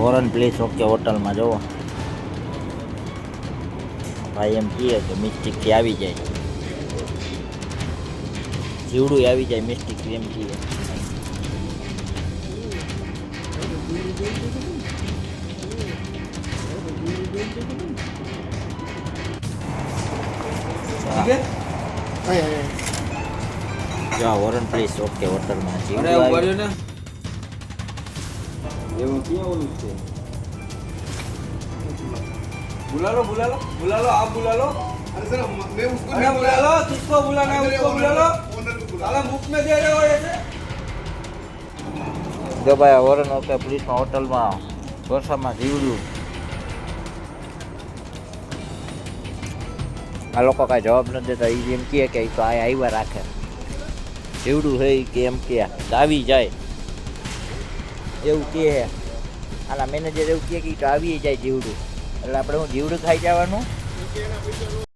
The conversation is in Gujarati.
વોરન પ્લીઝ ઓકે હોટલમાં જુઓ ભાઈ એમ કહે કે મિસ્ટેકથી આવી જાય જીવડું આવી જાય મિસ્ટેકથી એમ કહે જો વોરન પ્લીઝ ઓકે હોટલમાં જીવડું આવ્યું એવું ક્યાં ઓલું છે बुला लो आप बुला लो अरे सर मैं उसको अरे बुला लो किसको बुलाना है उसको बुला लो साला मुफ्त में दे रहे हो ऐसे જો ભાઈ વોરન ઓકે પ્લીઝમાં હોટલમાં ઢોસામાં જીવડું આ લોકો કાંઈ જવાબ નથી દેતા એ એમ કહે કે એ તો આ આવ્યા રાખે જીવડું હે કે એમ કે આવી જાય એવું કહે આના મેનેજર એવું કહે કે તો આવી જાય જીવડું એટલે આપણે હું જીવડું ખાઈ જવાનું